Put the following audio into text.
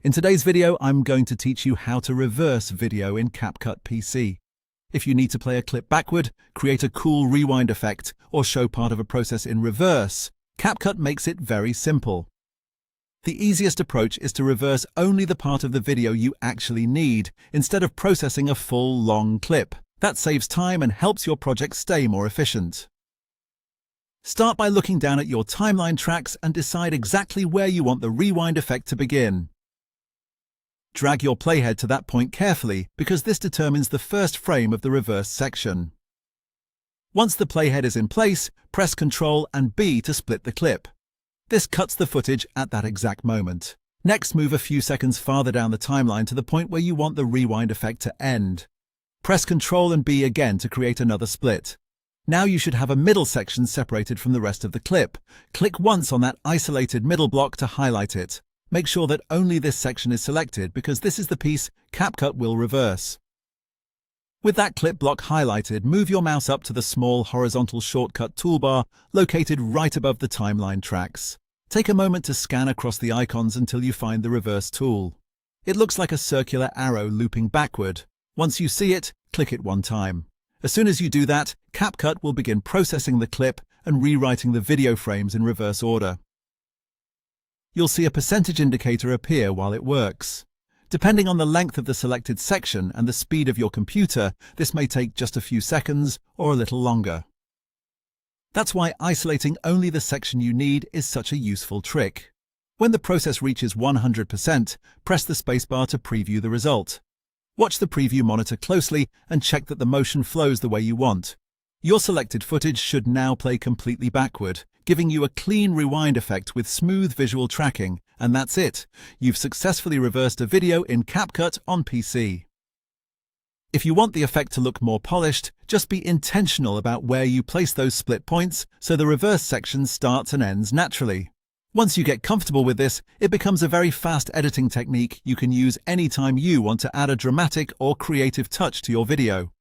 In today's video, I'm going to teach you how to reverse video in CapCut PC. If you need to play a clip backward, create a cool rewind effect, or show part of a process in reverse, CapCut makes it very simple. The easiest approach is to reverse only the part of the video you actually need, instead of processing a full, long clip. That saves time and helps your project stay more efficient. Start by looking down at your timeline tracks and decide exactly where you want the rewind effect to begin. Drag your playhead to that point carefully, because this determines the first frame of the reverse section. Once the playhead is in place, press Ctrl and B to split the clip. This cuts the footage at that exact moment. Next, move a few seconds farther down the timeline to the point where you want the rewind effect to end. Press Ctrl and B again to create another split. Now you should have a middle section separated from the rest of the clip. Click once on that isolated middle block to highlight it. Make sure that only this section is selected because this is the piece CapCut will reverse. With that clip block highlighted, move your mouse up to the small horizontal shortcut toolbar located right above the timeline tracks. Take a moment to scan across the icons until you find the reverse tool. It looks like a circular arrow looping backward. Once you see it, click it one time. As soon as you do that, CapCut will begin processing the clip and rewriting the video frames in reverse order. You'll see a percentage indicator appear while it works. Depending on the length of the selected section and the speed of your computer, this may take just a few seconds or a little longer. That's why isolating only the section you need is such a useful trick. When the process reaches 100%, press the spacebar to preview the result. Watch the preview monitor closely and check that the motion flows the way you want. Your selected footage should now play completely backward, giving you a clean rewind effect with smooth visual tracking, and that's it. You've successfully reversed a video in CapCut on PC. If you want the effect to look more polished, just be intentional about where you place those split points so the reverse section starts and ends naturally. Once you get comfortable with this, it becomes a very fast editing technique you can use anytime you want to add a dramatic or creative touch to your video.